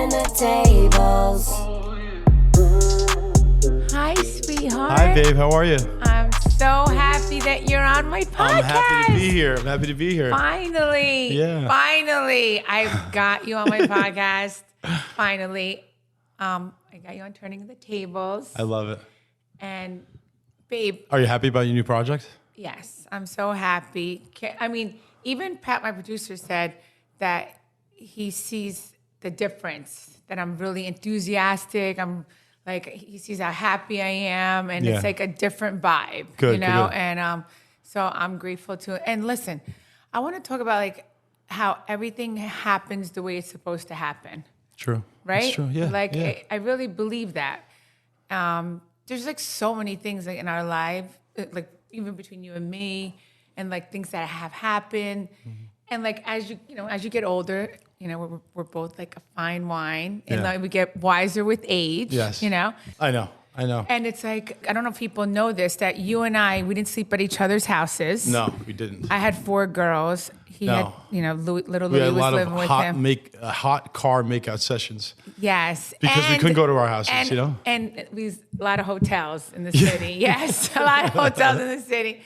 turning the tables. Hi, sweetheart. Hi, babe. How are you? I'm so happy that you're on my podcast. I'm happy to be here. Finally. Yeah. Finally. I got you on my podcast. Finally. I got you on Turning the Tables. I love it. And, babe. Are you happy about your new project? Yes, I'm so happy. I mean, even Pat, my producer, said that he sees the difference, that I'm really enthusiastic. I'm like, he sees how happy I am, and it's like a different vibe, good, you know? Good. And so I'm grateful to it. And listen, I want to talk about like how everything happens the way it's supposed to happen. True. Right? That's true. Yeah. Like, yeah. I really believe that. There's like so many things like in our life, like even between you and me, and like things that have happened. Mm-hmm. And like, as you get older, we're both like a fine wine, and like we get wiser with age. Yes. I know. And it's like, I don't know if people know this, that you and we didn't sleep at each other's houses. No, we didn't. I had 4 girls. He had, little Louie was living with him. We had a lot of hot car makeout sessions. Yes. Because we couldn't go to our houses, And a lot of hotels in the city. Yes, a lot of hotels in the city.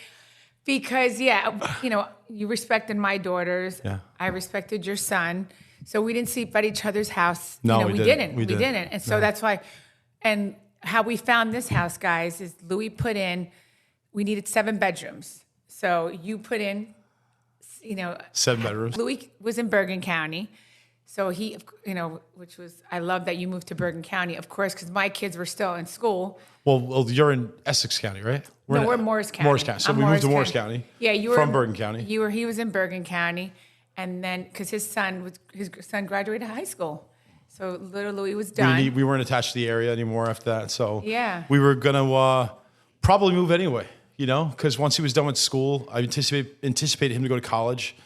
Because, you respected my daughters. Yeah. I respected your son. So we didn't sleep at each other's house. No, we didn't. We didn't. And so that's why. And how we found this house, guys, is Louie put in, we needed 7 bedrooms. So you put in, 7 bedrooms. Louie was in Bergen County. So he, which was, I love that you moved to Bergen County, of course, because my kids were still in school. Well, you're in Essex County, right? We're Morris County. Morris County. So we moved to Morris County. Yeah, you were from Bergen County. He was in Bergen County, and then because his son graduated high school, so little Louie was done. We weren't attached to the area anymore after that, so yeah, we were gonna probably move anyway. Because once he was done with school, I anticipated him to go to college.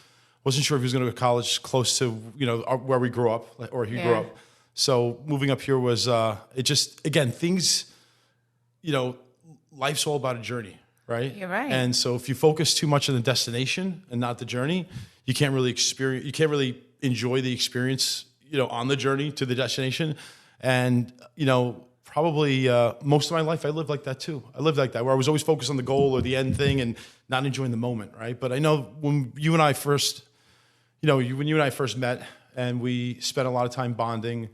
Wasn't sure if he was going to go to college close to where we grew up or he grew up. So moving up here was it just, again, things, life's all about a journey, right? You're right. And so if you focus too much on the destination and not the journey, you can't really enjoy the experience, on the journey to the destination. And, probably most of my life I lived like that too. I lived like that, where I was always focused on the goal or the end thing and not enjoying the moment, right? But I know when you and I first met and we spent a lot of time bonding,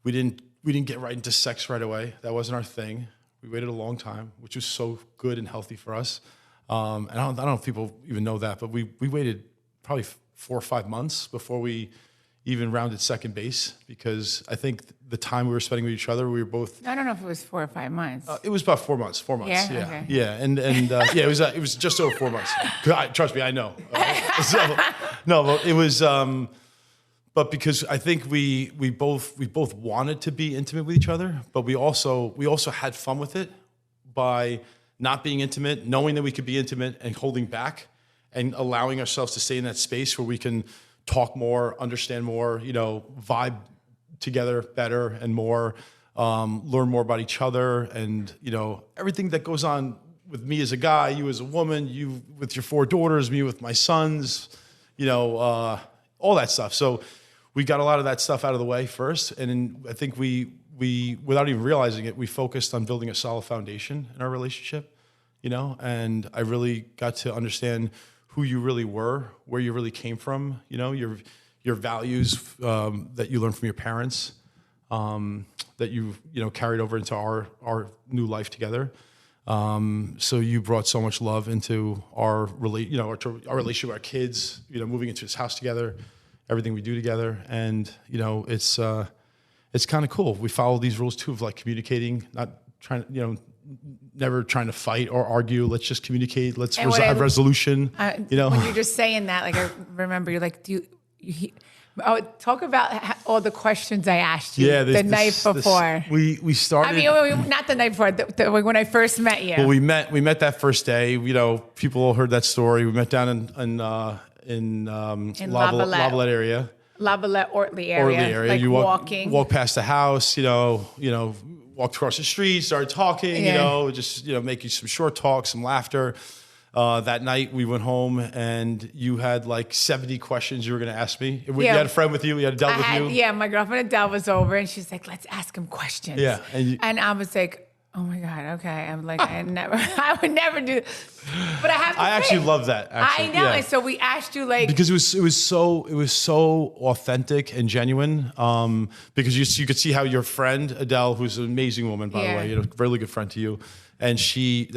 we didn't get right into sex right away. That wasn't our thing. We waited a long time, which was so good and healthy for us. And I don't know if people even know that, but we waited probably 4 or 5 months before we even rounded second base, because I think the time we were spending with each other, we were both. I don't know if it was 4 or 5 months. It was about 4 months. 4 months. Yeah. Yeah. Okay. Yeah. And it was just over 4 months. Trust me, I know. But it was. But because I think we both wanted to be intimate with each other, but we also had fun with it by not being intimate, knowing that we could be intimate and holding back, and allowing ourselves to stay in that space where we can talk more, understand more, vibe together better and more, learn more about each other, and everything that goes on with me as a guy, you as a woman, you with your 4 daughters, me with my sons, all that stuff. So we got a lot of that stuff out of the way first, and then I think we without even realizing it, we focused on building a solid foundation in our relationship, and I really got to understand who you really were, where you really came from, your values that you learned from your parents, that you carried over into our new life together. So you brought so much love into our relationship with our kids, moving into this house together, everything we do together, and it's kind of cool. We follow these rules too of like communicating, not trying to never trying to fight or argue. Let's just communicate. Let's have resolution. When you're just saying that, like I remember, you're like, talk about all the questions I asked you the night before. We started. I mean, not the night before. When I first met you. Well, we met that first day. People all heard that story. We met down in Lavalette area. Ortley area. Like you walk past the house. Walked across the street, started talking. Just making some short talk, some laughter. That night we went home and you had like 70 questions you were going to ask me. You Yeah. had a friend with you. You had Adele with you. Yeah, my girlfriend Adele was over, and she's like, "Let's ask him questions." Yeah, and I was like, "Oh my god, okay." I'm like, I would never do. But I have to I say, actually love that. Actually. I know, Yeah. and so we asked you like Because it was so authentic and genuine. Because you could see how your friend Adele, who's an amazing woman by the Yeah. way, you know, really good friend to you, and she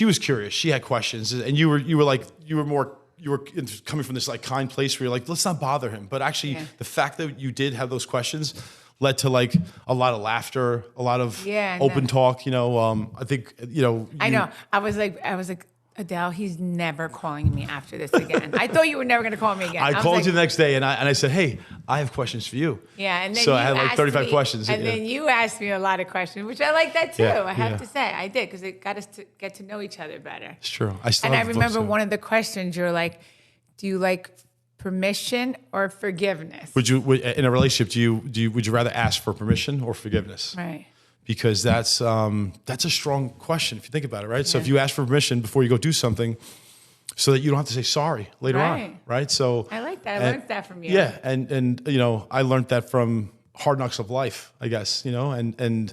was curious. She had questions, and you were coming from this like kind place where you're like, let's not bother him. But actually, the fact that you did have those questions led to like a lot of laughter, a lot of open talk. You know, I think you know. I know. I was like, Adele, he's never calling me after this again. I thought you were never going to call me again. I was called like, you the next day and I said, hey, I have questions for you. Yeah, and then so you I had like asked 35 me, questions. And then you asked me a lot of questions, which I like that too. Yeah, I have to say, I did, because it got us to get to know each other better. It's true. I still And I have the remember books, one of the questions, you're like, do you like permission or forgiveness? Would you, in a relationship, would you rather ask for permission or forgiveness? Right. Because that's a strong question if you think about it, right? So if you ask for permission before you go do something, so that you don't have to say sorry later on, right? So I like that. I learned that from you. Yeah, and you know, I learned that from hard knocks of life, I guess, you know, and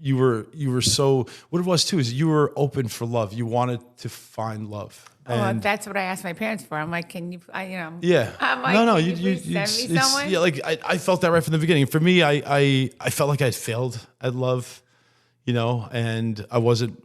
you were so, what it was too is you were open for love. You wanted to find love. And that's what I asked my parents for. I'm like, can you, you know? Yeah. I'm like, no, can you send me someone? Yeah, like I felt that right from the beginning. For me, I felt like I had failed at love, you know, and I wasn't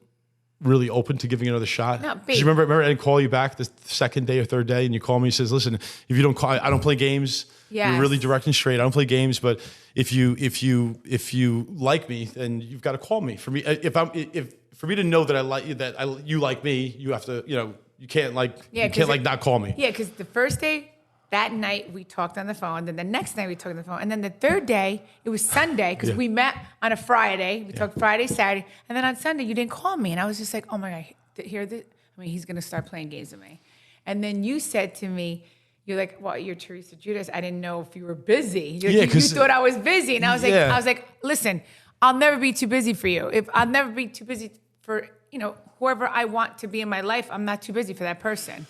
really open to giving it another shot. No, 'Cause you remember I didn't call you back the second day or third day, and you called me and says, listen, if you don't call, I don't play games. Yes. You're really direct and straight. I don't play games, but if you like me, then you've got to call me. For me, for me to know that I like you, you like me, you have to, you know, you can't not call me. Yeah, because the first day, that night we talked on the phone. Then the next night we talked on the phone. And then the third day, it was Sunday, because we met on a Friday. We talked Friday, Saturday. And then on Sunday, you didn't call me. And I was just like, oh my God, he's going to start playing games with me. And then you said to me, you're like, well, you're Teresa Giudice. I didn't know if you were busy. You thought I was busy. And I was like, listen, I'll never be too busy for you. I'll never be too busy for, you know, whoever I want to be in my life. I'm not too busy for that person.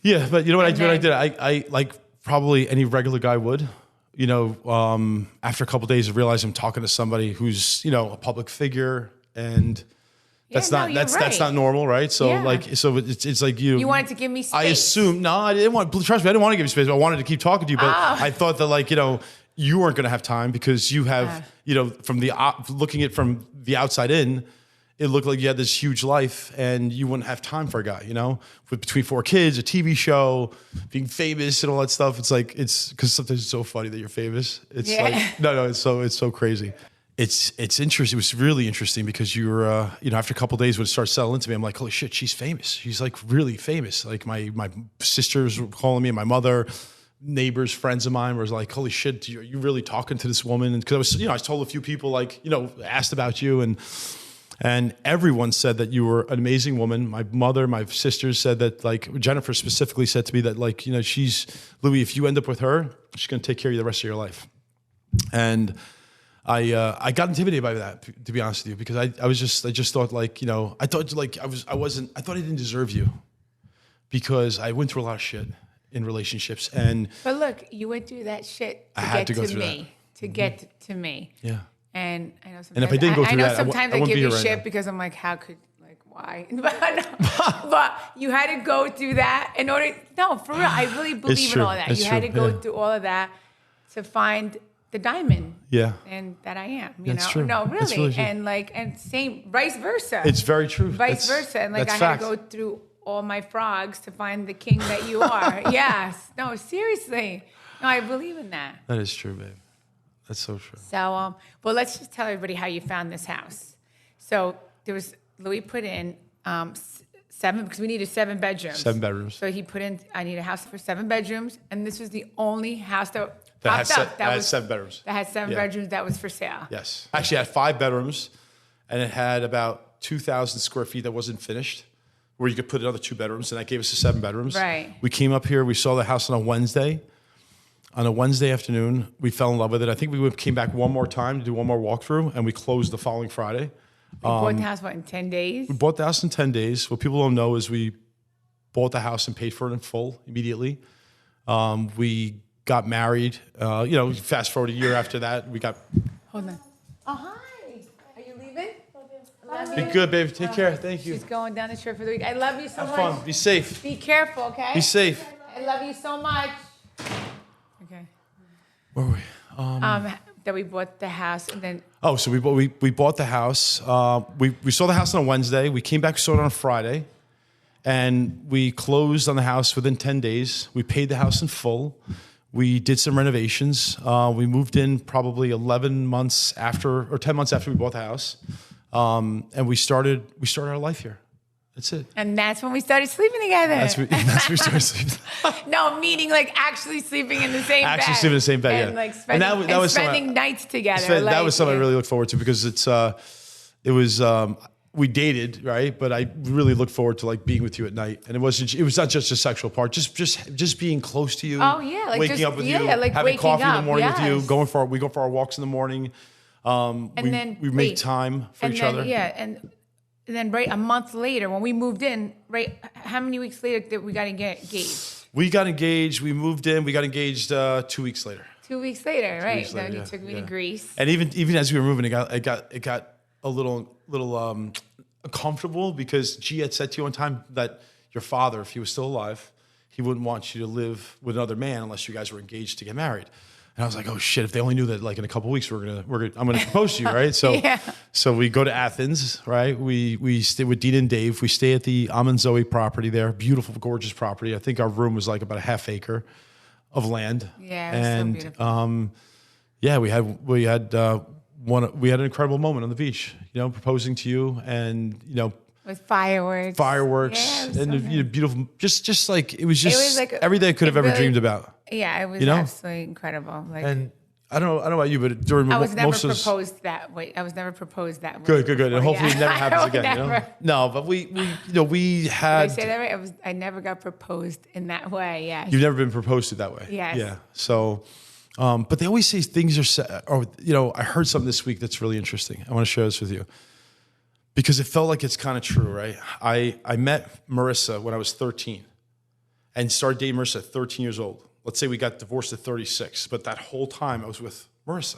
Yeah, but you know what I did? I like probably any regular guy would. You know, after a couple of days, I realized I'm talking to somebody who's, you know, a public figure, and that's not normal, right? So so it's like you wanted to give me space. I assume I didn't want. Trust me, I didn't want to give you space. I wanted to keep talking to you, but I thought that, like, you know, you weren't going to have time because you have, you know, from looking at from the outside in, it looked like you had this huge life and you wouldn't have time for a guy, you know, with between 4 kids, a TV show, being famous and all that stuff. It's like, it's because sometimes it's so funny that you're famous. It's like, no, it's so crazy. It's interesting. It was really interesting because you were, you know, after a couple of days when it started settling into me, I'm like, holy shit, she's famous. She's like really famous. Like my sisters were calling me, and my mother, neighbors, friends of mine was like, holy shit, are you really talking to this woman? And because I was, you know, I told a few people, like, you know, asked about you, and everyone said that you were an amazing woman. My mother, my sisters said that, like, Jennifer specifically said to me that, like, you know, Louie, if you end up with her, she's going to take care of you the rest of your life. And I got intimidated by that, to be honest with you, because I just thought, like, you know, I thought, like, I thought I didn't deserve you because I went through a lot of shit in relationships. But look, you went through that shit to get to me. Yeah. And I know sometimes, and if I didn't go through sometimes I give you shit because I'm like, how could, like, why? But you had to go through that in order. No, for real, I really believe in all that. You had to go through all of that to find the diamond. Yeah. And that I am. You know? True. No, really. Really true. And same, vice versa. It's very true. Vice versa. And like I had to go through all my frogs to find the king that you are. Yes. No, seriously. No, I believe in that. That is true, babe. That's so true. So, well, let's just tell everybody how you found this house. So there was, Louie put in 7, because we needed 7 bedrooms. 7 bedrooms. So he put in, I need a house for 7 bedrooms. And this was the only house that had popped up. That had 7 bedrooms. That had 7 bedrooms that was for sale. Yes. Actually, it had 5 bedrooms, and it had about 2,000 square feet that wasn't finished, where you could put another 2 bedrooms, and that gave us the 7 bedrooms. Right. We came up here. We saw the house on a Wednesday. On a Wednesday afternoon, we fell in love with it. I think we came back one more time to do one more walkthrough, and we closed the following Friday. You bought the house, what, in 10 days? We bought the house in 10 days. What people don't know is we bought the house and paid for it in full immediately. We got married. Fast forward a year after that, we got... Hold on. Oh, hi. Are you leaving? Love Be you. good, baby. Take care. Thank you. She's going down the trip for the week. I love you so Have much. fun. Be safe. Be careful, okay? Be safe. I love you so much. Okay. Where were we? That we bought the house and then So we bought the house. We saw the house on a Wednesday. We came back, we saw it on a Friday. And we closed on the house within 10 days. We paid the house in full. We did some renovations. We moved in probably 10 months after we bought the house. And we started our life here. That's it. and that's when we started sleeping together. That's when we started sleeping. No, meaning like actually sleeping in the same bed. Actually sleeping in the same bed, and yeah. Like spending, And that was spending nights together. That was something I really looked forward to because we dated, right? But I really looked forward to like being with you at night. And it was not just a sexual part, just being close to you. Oh, yeah, like waking just- up with yeah, you, like having waking coffee in the up, morning with you, yes. we go for our walks in the morning. We make time for each other. Yeah, and then right a month later when we moved in, right, how many weeks later did we got engaged? We got engaged, we moved in, we got engaged 2 weeks later. 2 weeks later, right? weeks later, Then yeah, you took me yeah. to Greece. And even as we were moving, it got a little uncomfortable because G had said to you one time that your father, if he was still alive, he wouldn't want you to live with another man unless you guys were engaged to get married. And I was like, oh shit! If they only knew that, like in a couple of weeks, I'm gonna propose to you, right? So, Yeah. so we go to Athens, right? We stay with Dina and Dave. We stay at the Amen Zoe property there, beautiful, gorgeous property. I think our room was like about a half acre of land. Yeah, it was so and beautiful. we had an incredible moment on the beach. Proposing to you, and With fireworks. fireworks Yeah, it was and so nice. beautiful. Just like it was just like everything I could have ever really- dreamed about. Yeah, it was You know? absolutely incredible. Like And I don't know about you, but during I was never most of those, proposed that way. I was never proposed that way. good, and before, hopefully yeah. it never happens I would again. never- No, but we Did I had. say that right? I never got proposed in that way. Yeah. You've never been proposed to that way. Yes. Yeah. So, but they always say things are. I heard something this week that's really interesting. I want to share this with you because it felt like it's kind of true, right? I met Marissa when I was 13, and started dating Marissa at 13 years old. Let's say we got divorced at 36, but that whole time I was with Marissa.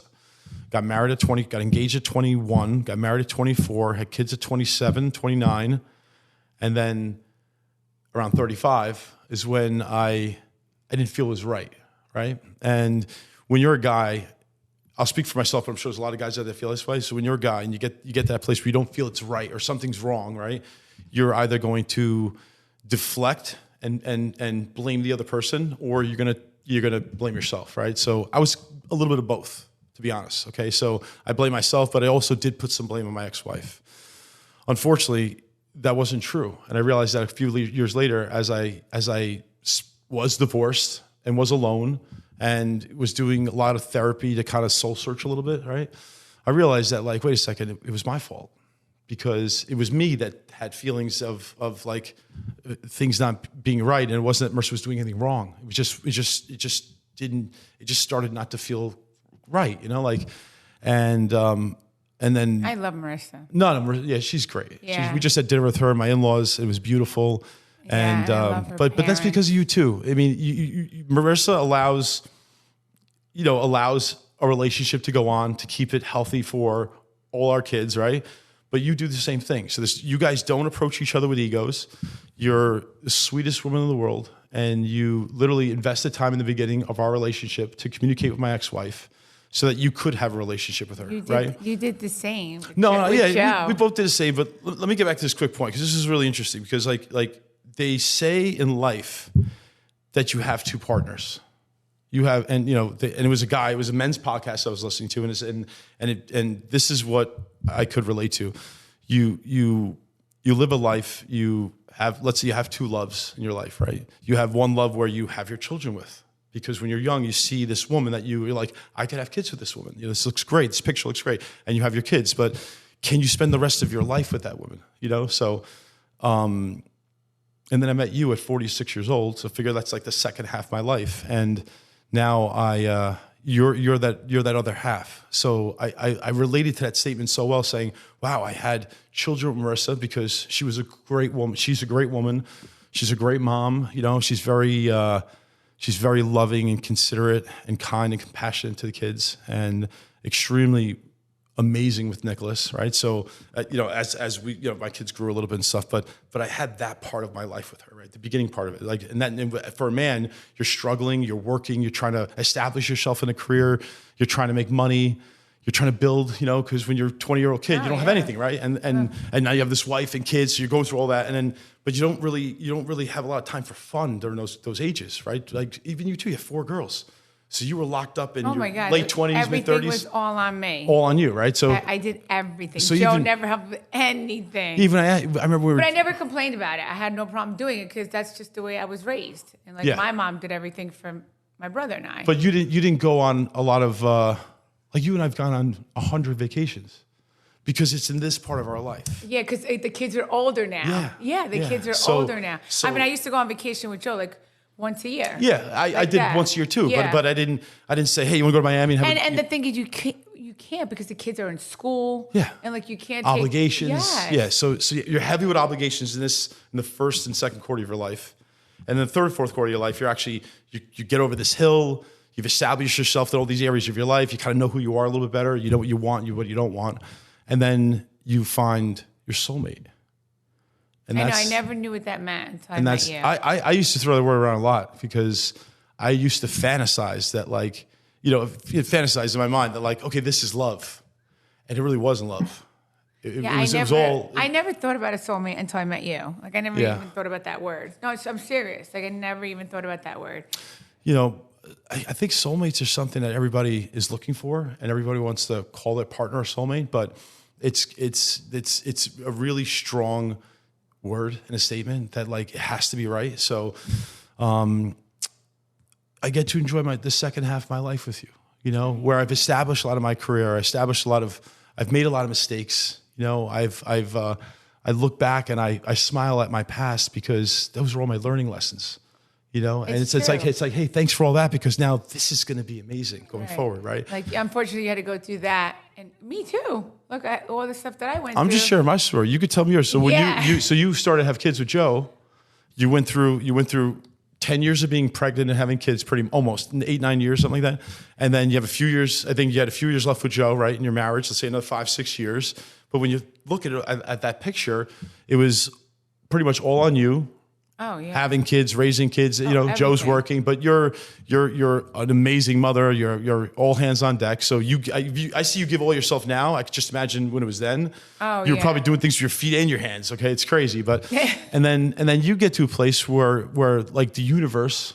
Got married at 20, got engaged at 21, got married at 24, had kids at 27, 29, and then around 35 is when I didn't feel it was right? And when you're a guy, I'll speak for myself, but I'm sure there's a lot of guys out there that feel this way. So when you're a guy and you get to that place where you don't feel it's right or something's wrong, right? You're either going to deflect and blame the other person, or you're gonna blame yourself, right? So I was a little bit of both, to be honest. Okay, so I blame myself, but I also did put some blame on my ex-wife. Unfortunately, that wasn't true, and I realized that a few years later, as I was divorced and was alone and was doing a lot of therapy to kind of soul search a little bit, right? I realized that, like, wait a second, it was my fault. Because it was me that had feelings of like things not being right, and it wasn't that Mercer was doing anything wrong. It just started not to feel right, and then I love Marissa. no, yeah, she's great. Yeah. We just had dinner with her and my in-laws. It was beautiful, and and I love her but that's parents. because of you too. I mean, Marissa allows a relationship to go on to keep it healthy for all our kids, right? But you do the same thing. So you guys don't approach each other with egos. You're the sweetest woman in the world, and you literally invested time in the beginning of our relationship to communicate with my ex-wife, so that you could have a relationship with her, right? You did the same. with No, Joe. yeah, we both did the same. But let me get back to this quick point, because this is really interesting. Because like they say in life that you have two partners. You have, and it was a guy. It was a men's podcast I was listening to, and this is what I could relate to. You live a life. Let's say you have two loves in your life, right? You have one love where you have your children with, because when you're young, you see this woman that you're like, I could have kids with this woman. This looks great. This picture looks great, and you have your kids. But can you spend the rest of your life with that woman? So. And then I met you at 46 years old, so figure that's like the second half of my life. And now you're that other half. So I related to that statement so well, saying, wow, I had children with Marissa because she was a great woman. She's a great woman. She's a great mom. You know, she's very loving and considerate and kind and compassionate to the kids, and extremely amazing with Nicholas, right? So, as we, my kids grew a little bit and stuff, but I had that part of my life with her, right? The beginning part of it, and for a man, you're struggling, you're working, you're trying to establish yourself in a career, you're trying to make money, you're trying to build, because when you're a 20-year-old kid, you don't have anything, right? And now you have this wife and kids, so you're going through all that, but you don't really have a lot of time for fun during those ages, right? Like even you too, you have 4 girls. So you were locked up in your late 20s, mid 30s. Everything was all on me. All on you, right? So I did everything. So Joe never helped with anything. I remember But I never complained about it. I had no problem doing it because that's just the way I was raised. And my mom did everything for my brother and I. But you didn't go on a lot of like you and I've gone on 100 vacations because it's in this part of our life. Yeah, because the kids are older now. Yeah, the kids are older now. I used to go on vacation with Joe once a year. Yeah, I did once a year too, but I didn't say, hey, you want to go to Miami? And the thing is, you can't because the kids are in school. Yeah, and you can't obligations. Yes. Yeah, so you're heavy with obligations in the first and second quarter of your life, and then the third, fourth quarter of your life, you're actually you get over this hill. You've established yourself in all these areas of your life. You kind of know who you are a little bit better. You know what you want, what you don't want, and then you find your soulmate. And I never knew what that meant until I met you. I used to throw the word around a lot because I used to fantasize that fantasize in my mind that okay, this is love. And it really wasn't love. I never thought about a soulmate until I met you. I never even thought about that word. No, I'm serious. I never even thought about that word. I think soulmates are something that everybody is looking for and everybody wants to call their partner a soulmate, but it's a really strong word in a statement that it has to be right. So I get to enjoy the second half of my life with you, where I've established a lot of my career. I've made a lot of mistakes. I look back and I smile at my past because those are all my learning lessons. And it's like, hey, thanks for all that because now this is going to be amazing going forward, right? Unfortunately, you had to go through that, and me too. Look at all the stuff that I went through. I'm just sharing my story. You could tell me yours. So when you started to have kids with Joe, you went through 10 years of being pregnant and having kids, almost 8-9 years, something like that, and then you have a few years. I think you had a few years left with Joe, right, in your marriage. Let's say another 5-6 years. But when you look at that picture, it was pretty much all on you. Oh, yeah. Having kids, raising kids, Joe's working, but you're an amazing mother. You're all hands on deck. So I see you give all yourself now. I could just imagine when it was then. Oh, you were probably doing things with your feet and your hands. Okay, it's crazy, but and then you get to a place where the universe,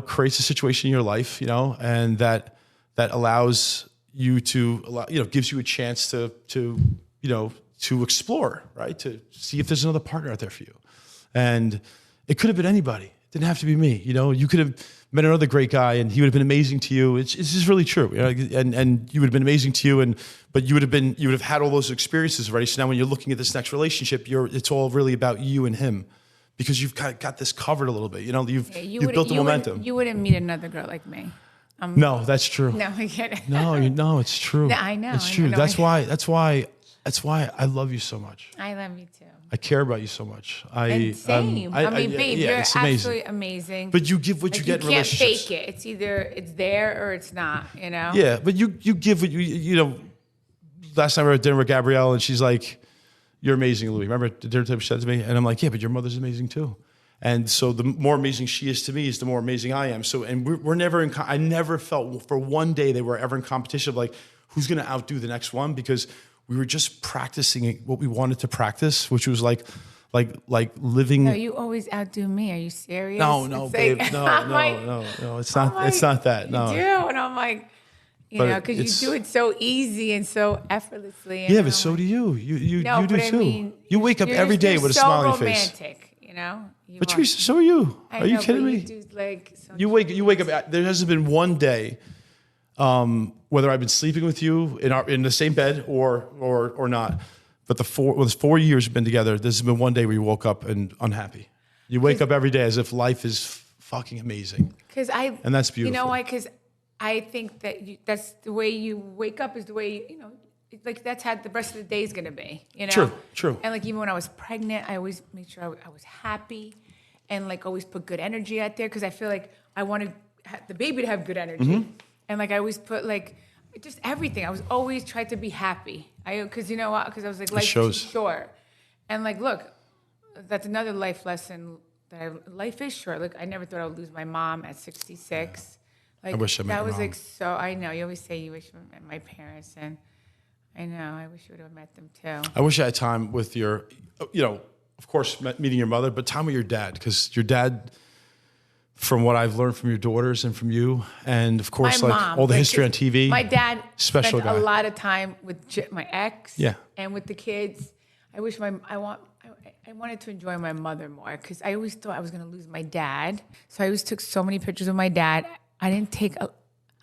creates a situation in your life, and that allows you to gives you a chance to explore, right? To see if there's another partner out there for you. And it could have been anybody. It didn't have to be me. You could have met another great guy and he would have been amazing to you. It's just really true. And you would have been amazing to you. But you would have had all those experiences already. So now when you're looking at this next relationship, it's all really about you and him because you've got this covered a little bit. You've built the momentum. You wouldn't meet another girl like me. No, that's true. No, I get it. No, it's true. No, I know. It's true. That's why I love you so much. I love you too. I care about you so much. Same. Babe, you're absolutely amazing. But you give what you get in relationships. You can't fake it. It's either it's there or it's not, Yeah, but you give what last time I was at dinner with Gabrielle and she's like, you're amazing, Louie. Remember the dinner table she said to me? And I'm like, yeah, but your mother's amazing too. And so the more amazing she is to me is the more amazing I am. So, and we're never I never felt for one day they were ever in competition of who's going to outdo the next one because we were just practicing what we wanted to practice, which was like living. No, you always outdo me. Are you serious? No, babe. No. It's not. It's not that. No. You do, and I'm like, because you do it so easy and so effortlessly. Yeah, but so do you. You do too. Mean, you wake up every day with a smiling face. Romantic, But Teresa, so are you. Are you kidding me? You do, you wake up. There hasn't been one day. Whether I've been sleeping with you in the same bed or not, but the 4 years we've been together, this has been one day where you woke up and unhappy. You wake up every day as if life is fucking amazing. And that's beautiful. You know why? Because I think that that's the way you wake up is the way, like that's how the rest of the day is going to be, True. And like, even when I was pregnant, I always made sure I was happy and like always put good energy out there. Cause I feel like I want the baby to have good energy. And like, I always put like, just everything. I was always tried to be happy. Cause you know what? Cause I was like, life's too short. And like, look, that's another life lesson life is short. Like, I never thought I would lose my mom at 66. Like, I wish I met that your was mom. like so. I know you always say you wish you met my parents, and I know I wish you would have met them too. I wish I had time with your, of course, meeting your mother, but time with your dad, because your dad, from what I've learned from your daughters and from you, and of course, My like mom, all the like, history on TV. My dad special spent guy. a lot of time with my ex, Yeah. and with the kids. I wish I wanted to enjoy my mother more, because I always thought I was going to lose my dad. So I always took so many pictures of my dad. I didn't take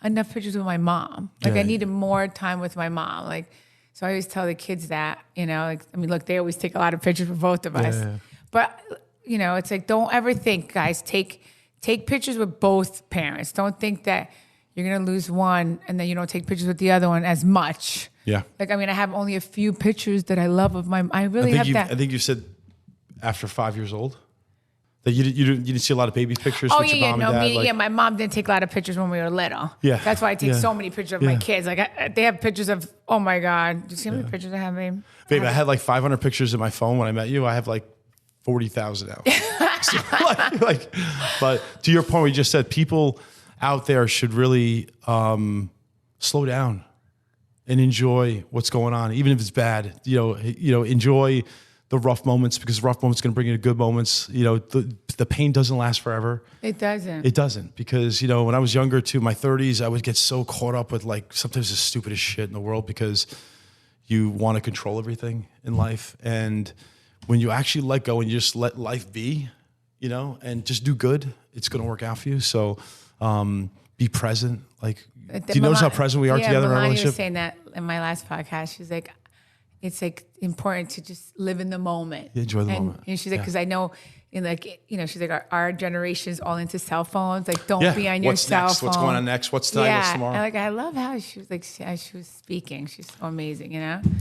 enough pictures with my mom. Like, I needed more time with my mom. Like, so I always tell the kids that, look, they always take a lot of pictures with both of us. Yeah. But, it's like, don't ever think, guys, take pictures with both parents. Don't think that you're going to lose one and then you don't take pictures with the other one as much. Yeah. Like, I have only a few pictures that I love of I think you said after 5 years old that you didn't see a lot of baby pictures with your mom and dad. My mom didn't take a lot of pictures when we were little. Yeah. That's why I take so many pictures of my kids. Like, they have pictures of, oh my God. Do you see how many pictures I have, babe? Babe, I had like 500 pictures in my phone when I met you. I have like 40,000 now. So, but to your point, we just said people out there should really slow down and enjoy what's going on, even if it's bad. Enjoy the rough moments, because rough moments going to bring you to good moments. The pain doesn't last forever. It doesn't. It doesn't, because when I was younger too, my 30s, I would get so caught up with like sometimes the stupidest shit in the world, because you want to control everything in life. And when you actually let go and you just let life be, and just do good, it's going to work out for you. So be present. Like, do you notice how present we are together in our Melania relationship? was saying that in my last podcast. She's like, it's like important to just live in the moment. Enjoy the moment. And she's like, because I know, she's like, our generation is all into cell phones. Like, don't be on your cell phone. What's going on next? What's tonight? What's tomorrow? And I love how she was like, as she was speaking, she's so amazing.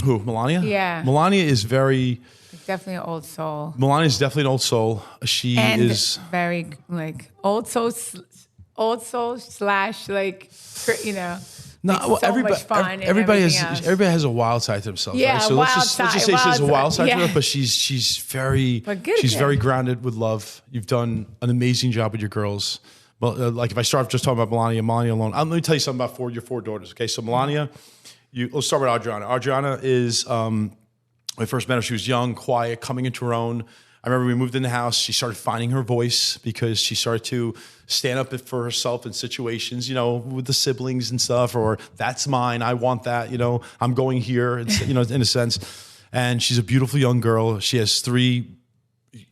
Who? Melania? Yeah. Melania is very. Definitely an old soul. Melania is definitely an old soul. She is very like old soul slash like No, much fun. Everybody has a wild side to themselves. Yeah, right? So let's just say she has a wild side to her, but she's very very grounded with love. You've done an amazing job with your girls. Well, like if I start just talking about Melania alone, let me tell you something about your four daughters. Okay, so Melania, let's start with Adriana. Adriana is when I first met her, she was young, quiet, coming into her own. I remember we moved in the house. She started finding her voice because she started to stand up for herself in situations, with the siblings and stuff, or that's mine, I want that, I'm going here, in a sense. And she's a beautiful young girl. She has three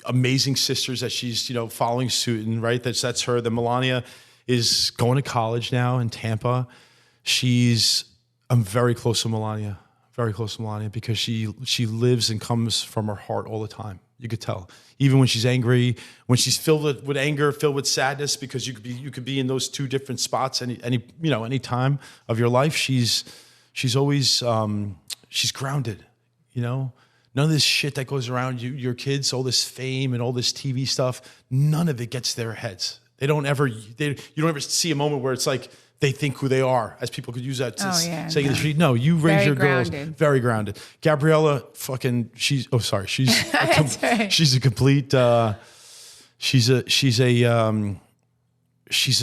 amazing sisters that she's, following suit in, right? That's her. Then Melania is going to college now in Tampa. I'm very close to Melania. Very close to Melania, because she lives and comes from her heart all the time. You could tell, even when she's angry, when she's filled with anger, filled with sadness, because you could be in those two different spots any time of your life. She's always she's grounded. None of this shit that goes around your kids, all this fame and all this TV stuff, none of it gets their heads. You don't ever see a moment where it's like they think who they are, as people could use that to say in the street. No, you raise your girls very grounded. Gabriella, she's a complete, she's a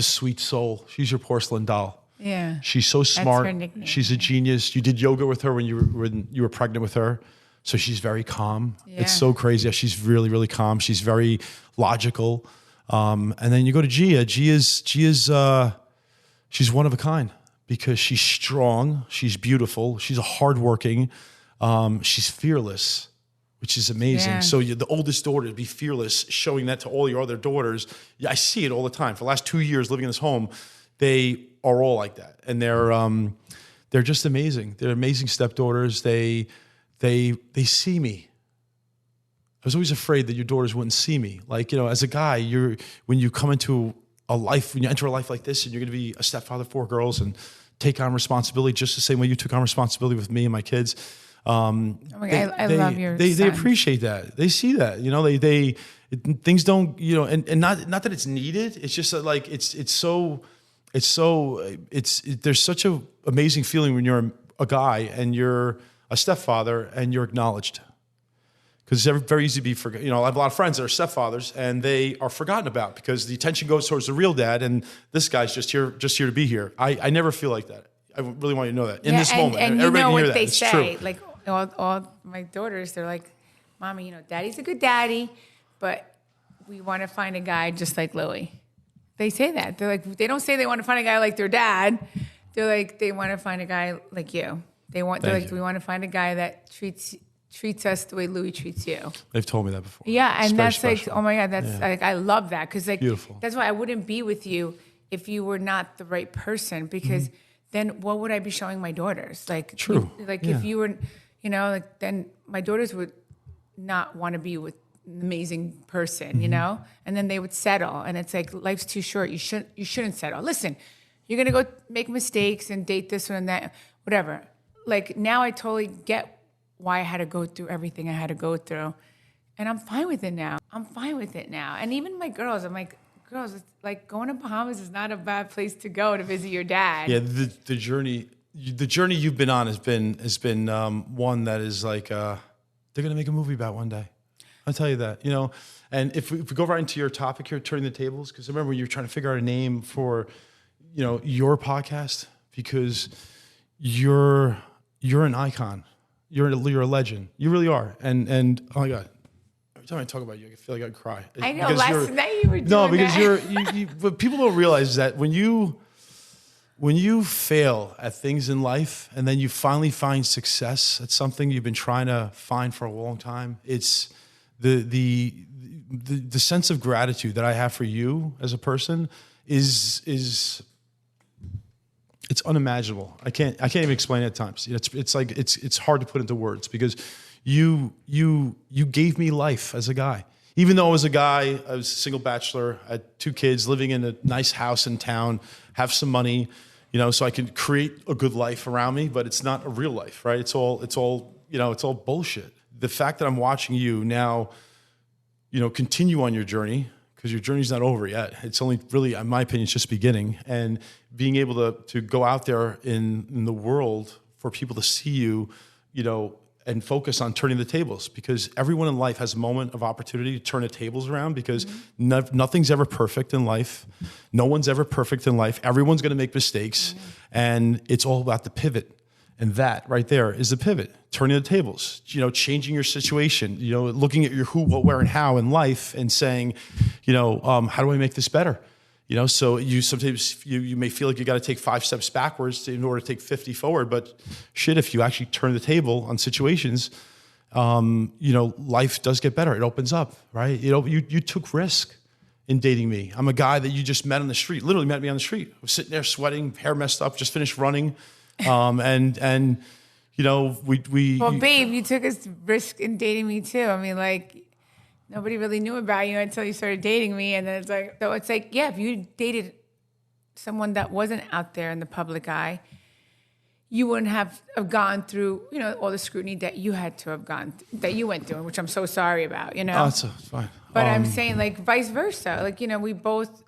sweet soul. She's your porcelain doll. Yeah. She's so smart. That's her nickname. She's a genius. You did yoga with her when you were pregnant with her. So she's very calm. Yeah. It's so crazy. She's really, really calm. She's very logical. And then you go to Gia. She's one of a kind, because she's strong, she's beautiful, she's hardworking, she's fearless, which is amazing. Yeah. So you're the oldest daughter to be fearless, showing that to all your other daughters. Yeah, I see it all the time. For the last 2 years living in this home, they are all like that, and they're just amazing. They're amazing stepdaughters. They see me. I was always afraid that your daughters wouldn't see me. Like, as a guy, when you come into a life, when you enter a life like this and you're going to be a stepfather of 4 girls and take on responsibility just the same way you took on responsibility with me and my kids. I love your They sons. appreciate that. They see that, you know, things don't, you know, and not that it's needed. It's just that like, there's such a amazing feeling when you're a guy and you're a stepfather and you're acknowledged. Because it's very easy to be forgotten. You know, I have a lot of friends that are stepfathers, and they are forgotten about because the attention goes towards the real dad, and this guy's just here to be here. I never feel like that. I really want you to know that in this moment. And you everybody know can hear what that. they It's say. true. Like all my daughters, they're like, "Mommy, you know, Daddy's a good daddy, but we want to find a guy just like Louie." They say that. They're like, they don't say they want to find a guy like their dad. They're like, they want to find a guy like you. They're like, we want to find a guy that treats us the way Louie treats you. They've told me that before. Yeah, and It's very that's special. like, oh my God, that's like, I love that. Because like, Beautiful. that's why I wouldn't be with you if you were not the right person, because then what would I be showing my daughters? Like, True. If you were, you know, like then my daughters would not want to be with an amazing person, you know, and then they would settle. And it's like, life's too short. You shouldn't settle. Listen, you're going to go make mistakes and date this one and that, whatever. Like now I totally get why I had to go through everything I had to go through. And I'm fine with it now. And even my girls, I'm like, girls, it's like going to Bahamas is not a bad place to go to visit your dad. Yeah, the journey you've been on has been one that is like they're gonna make a movie about one day. I'll tell you that, you know. And if we go right into your topic here, turning the tables, because I remember when you were trying to figure out a name for, you know, your podcast, because you're an icon, you're a legend, you really are. And oh my God, every time I talk about you, I feel like I'd cry. I know. Because Last night you were doing no, because that. but people don't realize that when you fail at things in life and then you finally find success at something you've been trying to find for a long time, it's the sense of gratitude that I have for you as a person is it's unimaginable. I can't even explain it at times. It's like it's hard to put into words because you gave me life as a guy. Even though I was a single bachelor, I had 2 kids, living in a nice house in town, have some money, you know, so I could create a good life around me, but it's not a real life, right? It's all you know, it's all bullshit. The fact that I'm watching you now, you know, continue on your journey, because your journey's not over yet. It's only really, in my opinion, it's just beginning. And being able to go out there in the world for people to see you, you know, and focus on turning the tables, because everyone in life has a moment of opportunity to turn the tables around, because nothing's ever perfect in life. No one's ever perfect in life. Everyone's going to make mistakes, and it's all about the pivot. And that right there is the pivot, turning the tables, you know, changing your situation, you know, looking at your who, what, where, and how in life and saying, you know, how do I make this better? You know, so sometimes you may feel like you got to take 5 steps backwards in order to take 50 forward. But shit, if you actually turn the table on situations, you know, life does get better. It opens up, right? You know, you took risk in dating me. I'm a guy that you just met on the street, literally met me on the street. I was sitting there sweating, hair messed up, just finished running. And you know, Well, babe, you took a risk in dating me too. I mean, like, nobody really knew about you until you started dating me. And then it's like, yeah, if you dated someone that wasn't out there in the public eye, you wouldn't have gone through, you know, all the scrutiny that you had to have that you went through, which I'm so sorry about, you know? Oh, it's fine. But I'm saying, like, vice versa. Like, you know, we both,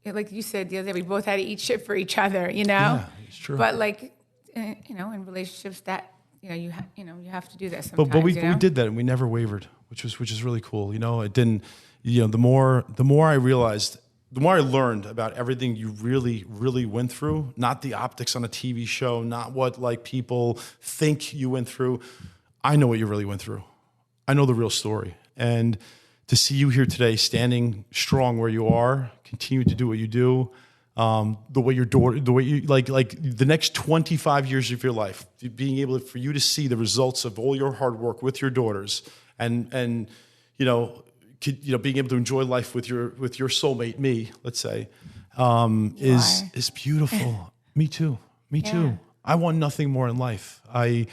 like you said the other day, we both had to eat shit for each other, you know? Yeah, it's true. But, like, you know, in relationships that, you know, you have to do that sometimes. But we you know? did that, and we never wavered, which is really cool. You know, it didn't. You know, the more I realized, the more I learned about everything you really, really went through. Not the optics on a TV show, not what like people think you went through. I know what you really went through. I know the real story, and to see you here today, standing strong where you are, continue to do what you do. The way you like the next 25 years of your life, being able for you to see the results of all your hard work with your daughters, and you know, being able to enjoy life with your soulmate, me, let's say, is beautiful. Me too. I want nothing more in life. I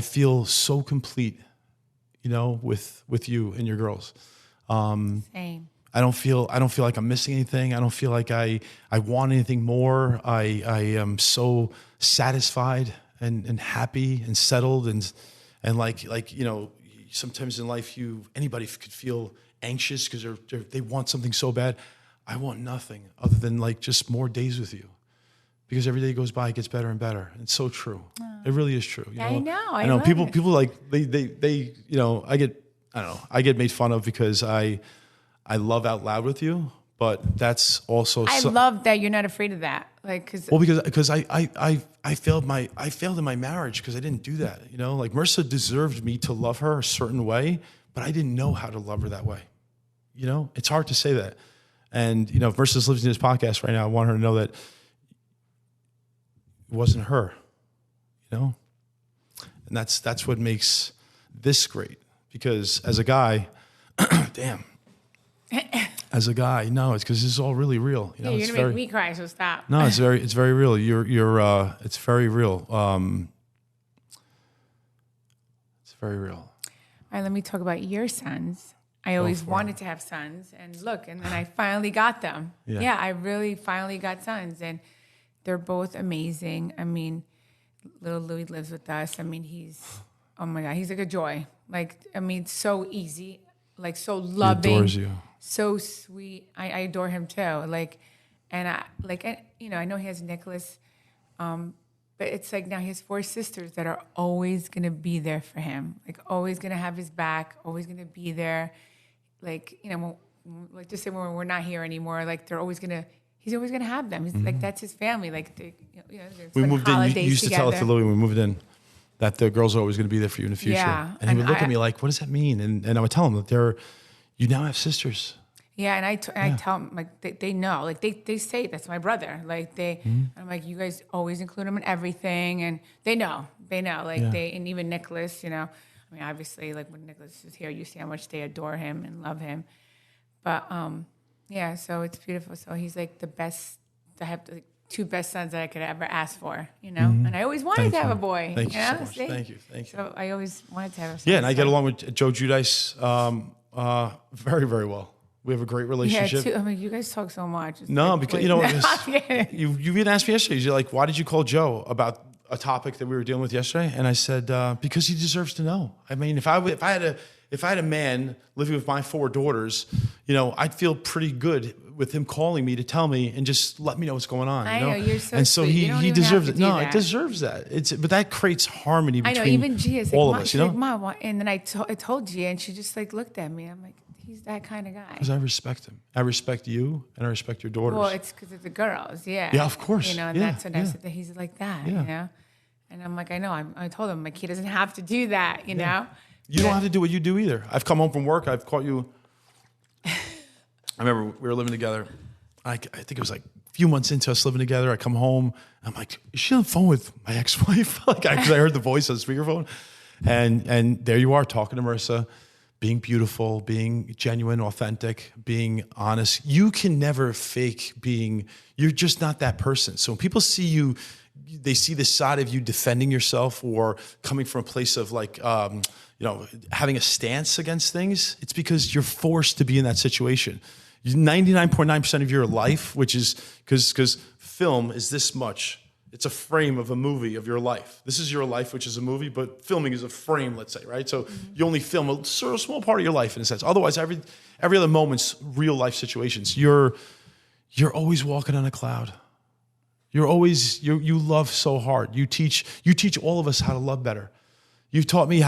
feel so complete, you know, with you and your girls. Same. I don't feel like I'm missing anything. I don't feel like I want anything more. I am so satisfied and happy and settled and like sometimes in life anybody could feel anxious because they want something so bad. I want nothing other than like just more days with you, because every day goes by, it gets better and better. It's so true. It really is true. I know. I know. love People it. like they I get made fun of because I love out loud with you, but that's also I love that you're not afraid of that. Like, because I failed in my marriage because I didn't do that. Like Marissa deserved me to love her a certain way, but I didn't know how to love her that way. It's hard to say that. And if Marissa's listening to this podcast right now, I want her to know that it wasn't her. And that's what makes this great. Because as a guy, damn. As a guy, no, it's because this is all really real. you're it's gonna make me cry, so stop. No, it's very real. It's very real. It's very real. All right, let me talk about your sons. I always wanted to have sons, and then I finally got them. Yeah. I really finally got sons, and they're both amazing. I mean, little Louie lives with us. I mean, oh my God, he's like a joy. Like, I mean, so easy, like so loving. He adores you. So sweet. I adore him too. Like, and I know he has Nicholas, but it's like now he has 4 sisters that are always gonna be there for him. Like, always gonna have his back. Always gonna be there. Like, like just say when we're not here anymore. Like, he's always gonna have them. He's like, that's his family. Like, We moved in. You used to tell it to Louie when we moved in that the girls are always going to be there for you in the future. Yeah, and he would look at me like, "What does that mean?" And I would tell him that you now have sisters. Yeah, and I tell them, like, they know. Like, they say, that's my brother. Like, I'm like, you guys always include him in everything. And they know. Like, and even Nicholas, I mean, obviously, like, when Nicholas is here, you see how much they adore him and love him. But, so it's beautiful. So he's, like, the best. I have the 2 best sons that I could ever ask for, And I always wanted to have a boy. Thank you so much. See? Thank you. So I always wanted to have a son. Yeah, and I get along with Joe Giudice very, very well. We have a great relationship. Yeah, I mean, you guys talk so much. It's no, like, because, you even asked me yesterday, you're like, why did you call Joe about a topic that we were dealing with yesterday? And I said, because he deserves to know. I mean, if I had a man living with my 4 daughters, I'd feel pretty good with him calling me to tell me and just let me know what's going on. I know, you're so and so sweet. You don't he even deserves have it. to do No, that. it deserves that. But that creates harmony between I know, even Gia is like, all Mom, of us. she's like, Mom, what? And then I told Gia, and she just like looked at me. I'm like, he's that kind of guy. Because I respect him. I respect you, and I respect your daughters. Well, it's because of the girls, yeah. Yeah, of course. And Yeah, that's what I said, that he's like that, And I'm like, I know. I told him, like, he doesn't have to do that, you know? You don't have to do what you do either. I've come home from work. I've caught you. I remember we were living together. I think it was like a few months into us living together. I come home. I'm like, is she on the phone with my ex-wife? Because I heard the voice on the speakerphone. And there you are talking to Marissa, being beautiful, being genuine, authentic, being honest. You can never fake you're just not that person. So when people see you, they see this side of you defending yourself or coming from a place of like, having a stance against things. It's because you're forced to be in that situation. 99.9% of your life, which is because film is this much. It's a frame of a movie of your life. This is your life, which is a movie, but filming is a frame, let's say, right? So you only film a sort of small part of your life in a sense. Otherwise, every other moment's real life situations. You're always walking on a cloud. You love so hard. You teach all of us how to love better. You've taught me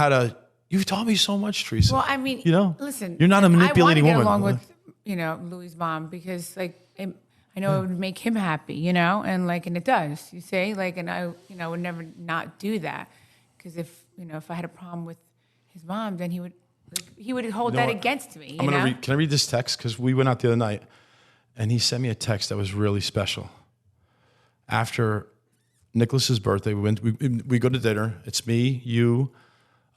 so much, Teresa. Well, I mean, listen, you're not a manipulating woman. I want to get along with, Louie's mom because like, I know it would make him happy, and it does, you say, like, and I would never not do that. Because if I had a problem with his mom, then he would hold that against me, Can I read this text? Because we went out the other night and he sent me a text that was really special. After Nicholas's birthday, we go to dinner. It's me, you,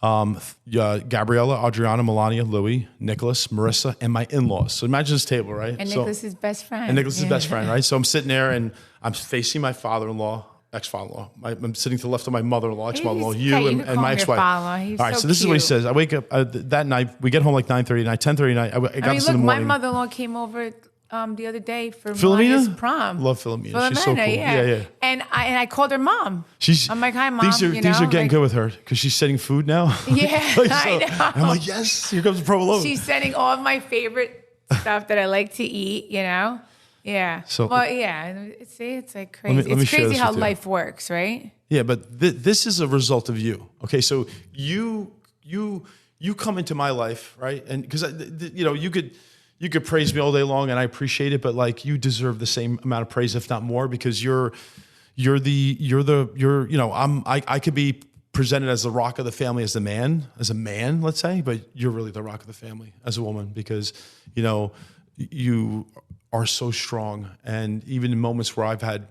Gabriella, Adriana, Melania, Louie, Nicholas, Marissa, and my in-laws. So imagine this table, right? And Nicholas's best friend. And Nicholas's best friend, right? So I'm sitting there and I'm facing my father-in-law ex-father-in-law. I'm sitting to the left of my mother-in-law, ex-mother-in-law, Okay, you you and, can and call my him your ex-wife. father-in-law. He's All right, so so this is what he cute. says. I wake up that night. We get home like 9:30 at night, 10:30 at night. I got I mean, this in the look, my morning. mother-in-law came over the other day for Philomena? Maria's prom. Love Philomena. She's so cool. Yeah. Yeah. And I called her mom. I'm like, hi, mom. Things are getting like, good with her because she's setting food now. Yeah, I know. I'm like, yes, here comes the provolone. She's sending all of my favorite stuff that I like to eat, Yeah. So- well, yeah. See, it's like crazy. let me It's share crazy this how with you. life works, right? Yeah, but this is a result of you. Okay, so you come into my life, right? And because you could praise me all day long, and I appreciate it, but like you deserve the same amount of praise, if not more, because I could be presented as the rock of the family as a man, let's say, but you're really the rock of the family as a woman because you are so strong, and even in moments where I've had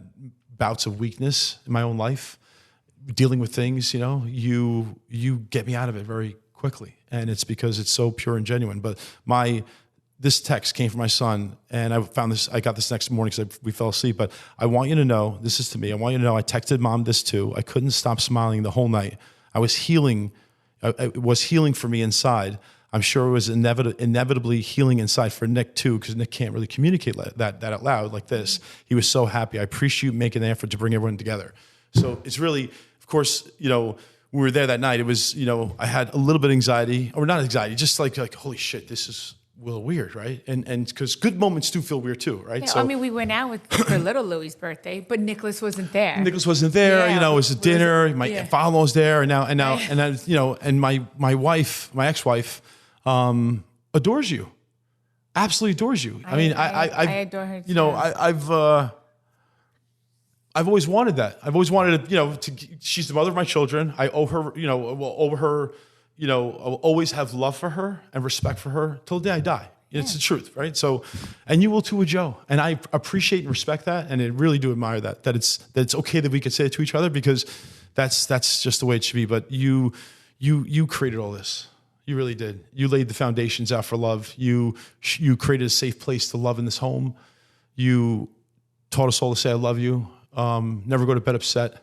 bouts of weakness in my own life, dealing with things, you get me out of it very quickly, and it's because it's so pure and genuine. But this text came from my son, and I got this next morning because we fell asleep. But I want you to know, this is to me. I want you to know, I texted mom this too. I couldn't stop smiling the whole night. I was healing. It was healing for me inside. I'm sure it was inevitably healing inside for Nick too, because Nick can't really communicate that out loud like this. He was so happy. I appreciate you making the effort to bring everyone together. So it's really, of course, we were there that night. It was, I had a little bit of anxiety, or not anxiety, just like holy shit, this is a little weird, right? And because good moments do feel weird too, right? Yeah, So we went out for little Louie's birthday, but Nicholas wasn't there. Nicholas wasn't there. Yeah. It was a dinner. My father was there, and now, Right. and my wife, my ex-wife, adores you, absolutely adores you. I adore her too. I've always wanted that. I've always wanted to. She's the mother of my children. I owe her. Will owe her. I'll always have love for her and respect for her till the day I die. It's the truth, right? So, and you will too with Joe. And I appreciate and respect that, and I really do admire that it's okay that we could say it to each other, because that's just the way it should be. But you created all this. You really did. You laid the foundations out for love. You created a safe place to love in this home. You taught us all to say I love you. Never go to bed upset.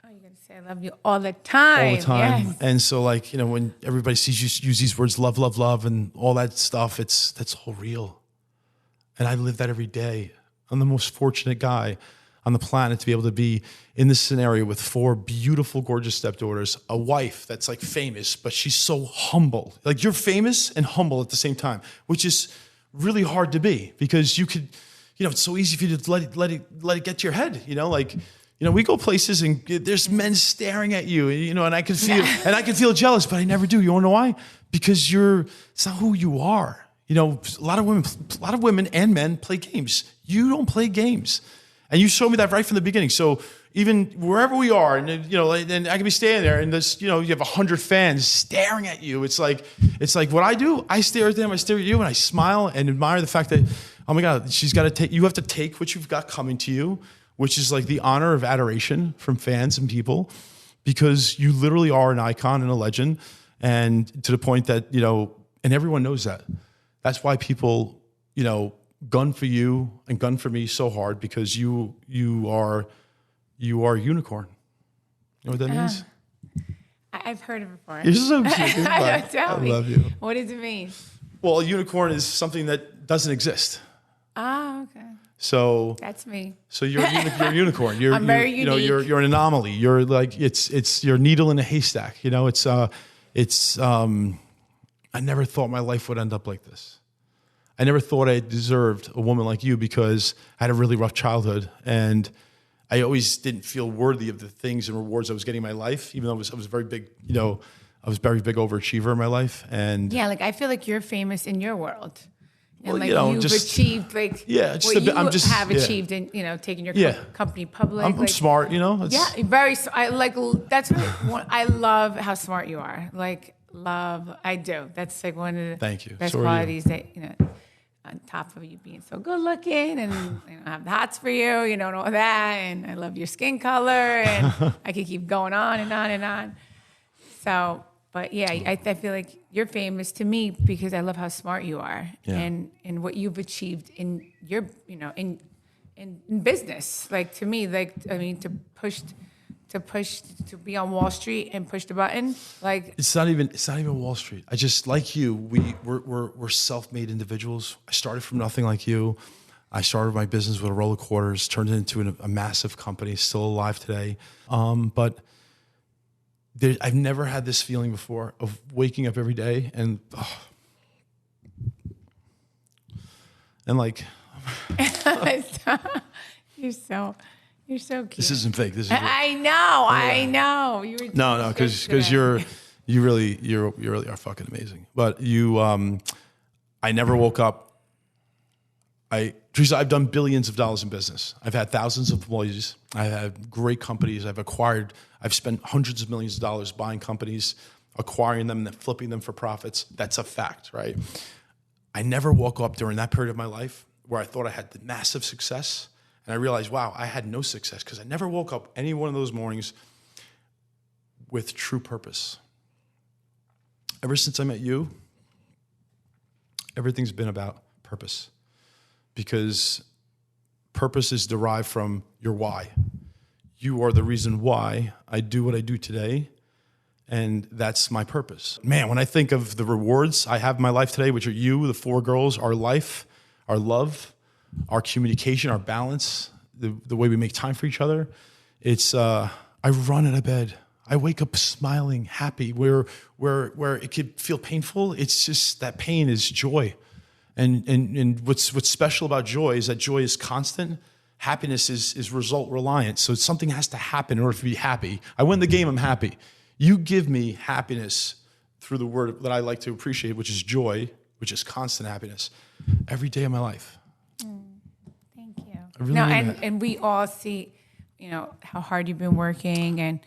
Oh, you're gonna say I love you all the time. All the time. Yes. And so when everybody sees you use these words, love, love, love, and all that stuff, that's all real. And I live that every day. I'm the most fortunate guy on the planet to be able to be in this scenario with 4 beautiful, gorgeous stepdaughters, a wife that's famous, but she's so humble. You're famous and humble at the same time, which is really hard to be, because you could, it's so easy for you to let it get to your head. We go places and there's men staring at you, and I can feel jealous, but I never do. You want to know why? Because it's not who you are. A lot of women and men play games. You don't play games. And you showed me that right from the beginning. So even wherever we are, and and I can be standing there, and this, you have 100 fans staring at you. It's like what I do. I stare at them, I stare at you, and I smile and admire the fact that, oh my God, you have to take what you've got coming to you, which is the honor of adoration from fans and people, because you literally are an icon and a legend, and to the point that and everyone knows that. That's why people gun for you and gun for me so hard, because you are a unicorn. You know what that means? I've heard it before. You're so cute. Tell me. I love you. What does it mean? Well, a unicorn is something that doesn't exist. Oh, okay. So That's me. So you're a unicorn. I'm very unique. You're an anomaly. You're it's your needle in a haystack. I never thought my life would end up like this. I never thought I deserved a woman like you, because I had a really rough childhood, and I always didn't feel worthy of the things and rewards I was getting in my life, even though I was very big, I was very big overachiever in my life. And Yeah, I feel like you're famous in your world. And well, you've just- achieved just what a bit- you yeah. have achieved in taking your Yeah. company public. I'm smart, It's, Yeah, very. That's what I love. How smart you are. I do. That's one of the Thank you. best So are you. qualities that on top of you being so good looking, and I have the hots for you, and all that, and I love your skin color, and I could keep going on and on and on. So, but yeah, I feel like you're famous to me because I love how smart you are, Yeah. and what you've achieved in your in business. Like to me, like I mean, to be on Wall Street and push the button. Like it's not even Wall Street. I just like you. We're self-made individuals. I started from nothing like you. I started my business with a roll of quarters, turned it into a massive company, still alive today. But I've never had this feeling before of waking up every day and like you're so cute. this isn't fake. This is I know. You were no, because you really are fucking amazing. But I never woke up. Teresa, I've done billions of dollars in business. I've had thousands of employees. I've had great companies. I've spent hundreds of millions of dollars buying companies, acquiring them, and then flipping them for profits. That's a fact, right? I never woke up during that period of my life where I thought I had the massive success. And I realized, wow, I had no success because I never woke up any one of those mornings with true purpose. Ever since I met you, everything's been about purpose. Because purpose is derived from your why. You are the reason why I do what I do today, and that's my purpose. Man, when I think of the rewards I have in my life today, which are you, the 4 girls, our life, our love, our communication, our balance, the way we make time for each other, it's I run out of bed. I wake up smiling, happy. Where it could feel painful, it's just that pain is joy. And what's special about joy is that joy is constant. Happiness is result reliant. So something has to happen in order to be happy. I win the game, I'm happy. You give me happiness through the word that I like to appreciate, which is joy, which is constant happiness, every day of my life. Thank you. I really mean that. And we all see, how hard you've been working, and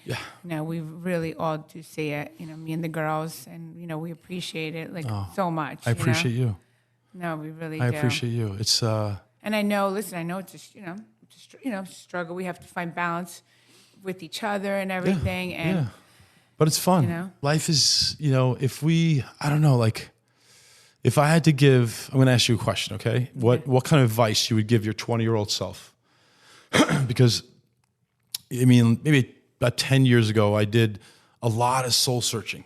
we really all do see it. Me and the girls, and we appreciate it so much. I appreciate you. No, we really I do. appreciate you. It's and I know. Listen, I know it's a struggle. We have to find balance with each other and everything. But it's fun. Life is, I don't know, if I had to give, I'm going to ask you a question, okay? What kind of advice you would give your 20-year-old self? Because, maybe about 10 years ago, I did a lot of soul searching,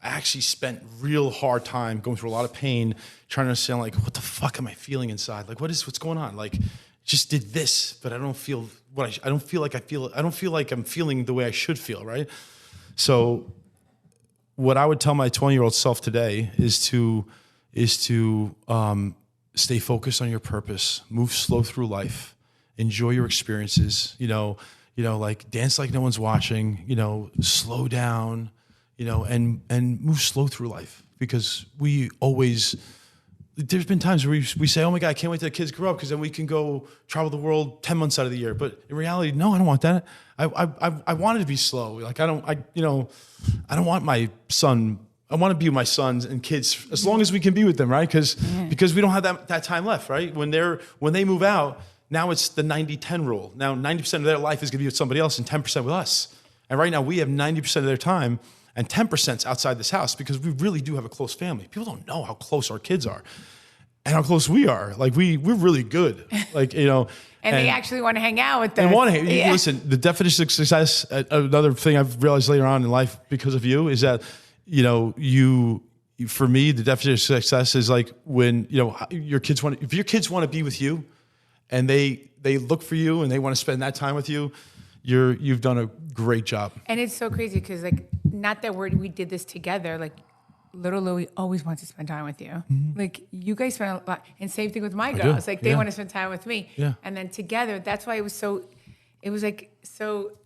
I actually spent real hard time going through a lot of pain, trying to understand, what the fuck am I feeling inside? What's going on? Just did this, but I don't feel I don't feel like I'm feeling the way I should feel, right? So what I would tell my 20-year-old self today is to stay focused on your purpose, move slow through life, enjoy your experiences, dance like no one's watching, slow down, and move slow through life, because there's been times where we say, oh my God, I can't wait till the kids grow up because then we can go travel the world 10 months out of the year. But in reality, no, I don't want that. I want it to be slow. I don't want my son. I want to be with my sons and kids as long as we can be with them, right? Because we don't have that time left, right? When they move out, now it's the 90-10 rule. Now 90% of their life is going to be with somebody else and 10% with us. And right now we have 90% of their time and 10% outside this house, because we really do have a close family. People don't know how close our kids are and how close we are. We're really good. And they actually want to hang out with them. And want to listen, the definition of success, another thing I've realized later on in life because of you, is that, for me, the definition of success is when, if your kids want to be with you and they look for you and they want to spend that time with you, you've done a great job. And it's so crazy because not that we did this together. Little Louie always wants to spend time with you. Mm-hmm. You guys spend a lot, and same thing with my girls. They want to spend time with me. Yeah. And then together, that's why it was so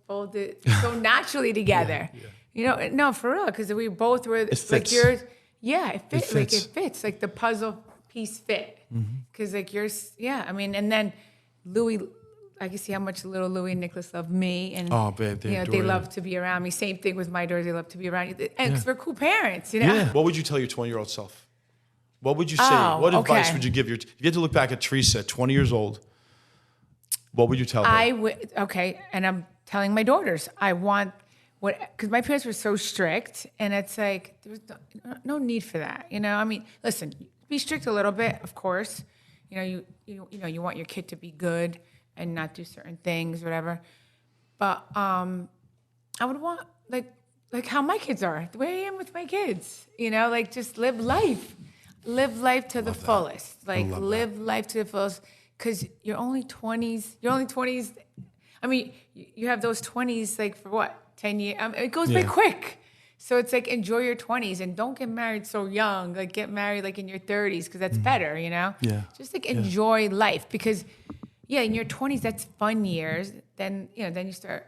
folded so naturally together. Yeah. No, for real, because we both were it fits. Yours. Yeah, it fits. It fits. The puzzle piece fit. Because yours, and then Louie. I can see how much little Louie and Nicholas love me, and babe, they love to be around me. Same thing with my daughters; they love to be around you, and because we're cool parents, Yeah. What would you tell your 20-year-old self? What would you say? What advice would you give if you had to look back at Teresa at 20 years old? What would you tell her? And I'm telling my daughters, because my parents were so strict, and it's there's no need for that, Listen, be strict a little bit, of course. you want your kid to be good and not do certain things, whatever. But I would want like how my kids are, the way I am with my kids. Like just live life to the fullest. Like live life to the fullest, because you're only 20s. I mean, you have those 20s like for what, 10 years? It goes by quick. So it's like enjoy your 20s and don't get married so young. Like get married like in your 30s, because that's better. Yeah. Just like enjoy life, because in your 20s that's fun years. Then you start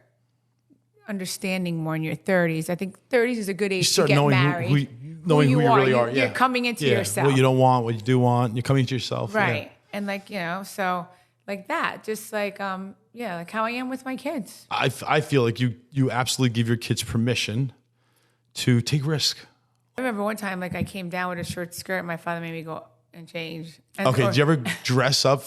understanding more in your 30s. I think 30s is a good age to get married. Knowing who you really are. You're coming into yourself. What you don't want, what you do want. You're coming to yourself. Right. And like, so like that, just like, like how I am with my kids. I feel like you absolutely give your kids permission to take risk. I remember one time, like I came down with a short skirt and my father made me go and change. Did you ever dress up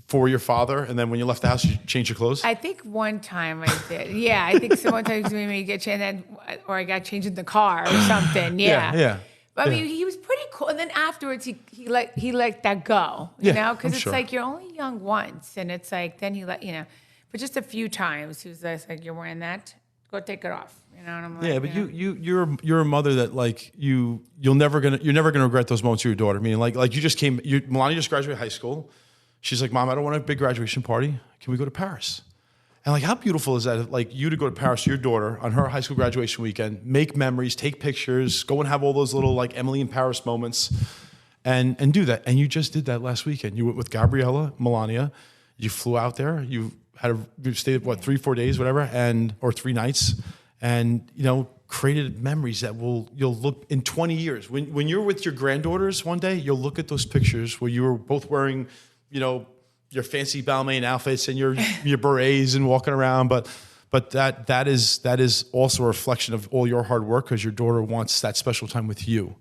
for your father, and then when you left the house, you changed your clothes? I think one time I did. Yeah, I think one time he made me get changed, or I got changed in the car or something. Yeah. But I mean, he was pretty cool. And then afterwards, he let that go, because it's like you're only young once, and it's like then he let But just a few times, he was just like, "You're wearing that, go take it off." And I'm like, but you're a mother that like you're never gonna regret those moments with your daughter. I mean, like you just Melania just graduated high school. She's like, "Mom, I don't want a big graduation party. Can we go to Paris?" And like, how beautiful is that? Like you to go to Paris with your daughter on her high school graduation weekend, make memories, take pictures, go and have all those little like Emily in Paris moments, and do that. And you just did that last weekend. You went with Gabriella, Melania. You flew out there. You stayed 3-4 days, whatever, or 3 nights, and created memories that you'll look in 20 years when you're with your granddaughters one day. You'll look at those pictures where you were both wearing, your fancy Balmain outfits and your berets and walking around, but that is also a reflection of all your hard work, because your daughter wants that special time with you.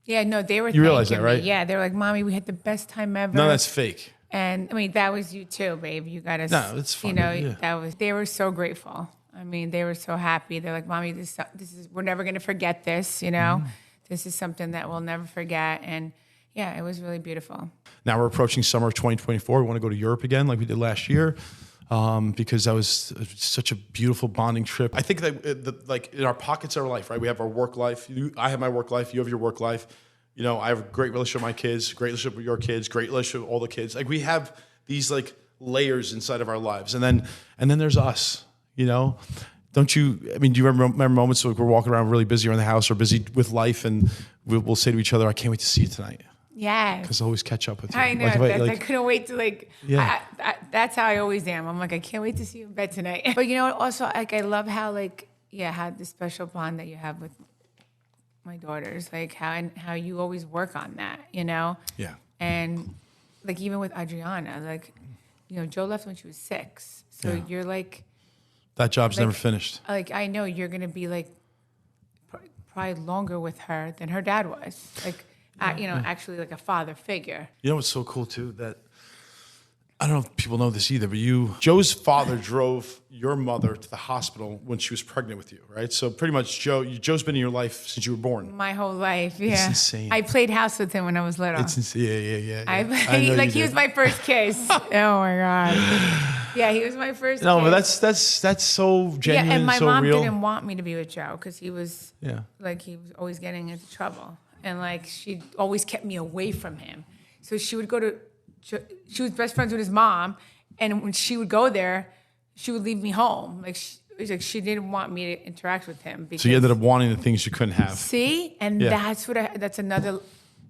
Yeah, no, they were. You realize that, right? Yeah, they were like, "Mommy, we had the best time ever." No, that's fake. And I mean, that was you too, babe. You got us. No, it's fun. They were so grateful. I mean, they were so happy. They're like, "Mommy, this is we're never going to forget this. This is something that we'll never forget." And yeah, it was really beautiful. Now we're approaching summer of 2024. We want to go to Europe again, like we did last year, because that was such a beautiful bonding trip. I think that like in our pockets of our life, right? We have our work life. I have my work life. You have your work life. I have a great relationship with my kids, great relationship with your kids, great relationship with all the kids. Like we have these like layers inside of our lives, and then there's us. Don't you? I mean, do you remember moments like we're walking around really busy around the house or busy with life, and we'll say to each other, "I can't wait to see you tonight." Yeah, because I always catch up with you. I know. I couldn't wait to like. Yeah, that's how I always am. I'm like, I can't wait to see you in bed tonight. But also like I love how how the special bond that you have with my daughters, like how you always work on that, Yeah. And like even with Adriana, like Joe left when she was 6, so you're like. That job's never finished. Like I know you're gonna be like probably longer with her than her dad was. Like. Actually like a father figure. What's so cool too, that I don't know if people know this either, but Joe's father drove your mother to the hospital when she was pregnant with you, right? So pretty much Joe's been in your life since you were born. My whole life, yeah. It's insane. I played house with him when I was little. It's insane. Yeah. I like he was my first kiss. Oh my God. Yeah, he was my first. No, kid. But that's so genuine. Yeah, and my so mom real. didn't want me to be with Joe because he was he was always getting into trouble, and like she always kept me away from him. So she would go to. She was best friends with his mom, and when she would go there, she would leave me home. Like she didn't want me to interact with him. So you ended up wanting the things you couldn't have. See, and that's another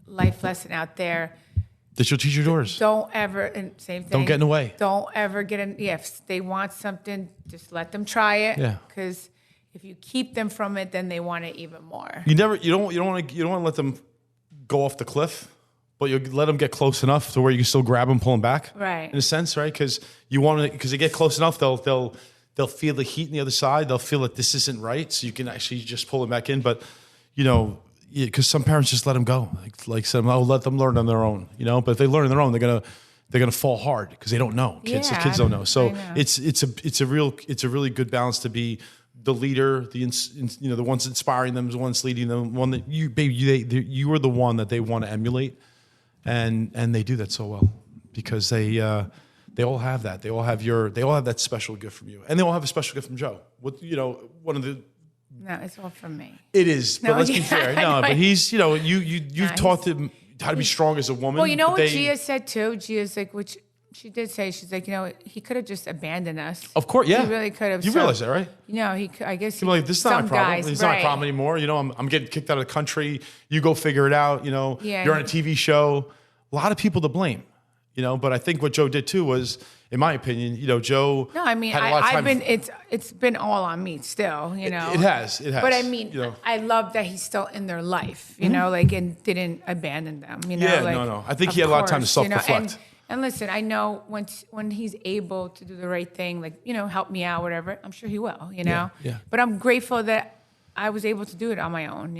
life lesson out there. That you'll teach your daughters. Don't ever, and same thing. Don't get in the way. Don't ever get in. Yeah, if they want something, just let them try it. Yeah. Because if you keep them from it, then they want it even more. You don't want to let them go off the cliff, but you let them get close enough to where you can still grab them, pull them back. Right. In a sense, right? Because they get close enough, they'll feel the heat on the other side. They'll feel that this isn't right, so you can actually just pull them back in. But because some parents just let them go, like some, let them learn on their own, But if they learn on their own, they're gonna fall hard because they don't know. Kids don't know. So it's a really good balance to be the leader, the ones inspiring them, the ones leading them, one that you are the one that they want to emulate, and they do that so well because they all have that. They all have that special gift from you, and they all have a special gift from Joe. One of the. No, it's all from me. It is, but let's be fair. No, but he's, you've taught him how to be strong as a woman. Well, you know what Gia said too? Gia's like, which she did say, she's like, he could have just abandoned us. Of course, yeah. He really could have. You realize that, right? I guess You're like, this is not a problem. Guys, it's not a problem anymore. I'm getting kicked out of the country. You go figure it out. You're on a TV show. A lot of people to blame, but I think what Joe did too was, in my opinion, Joe. No, I mean, had a lot of time. it's been all on me still, It has. But I mean, I love that he's still in their life, and didn't abandon them, no. I think he had a lot of time to self-reflect. And listen, I know when he's able to do the right thing, help me out, whatever, I'm sure he will, Yeah. But I'm grateful that I was able to do it on my own,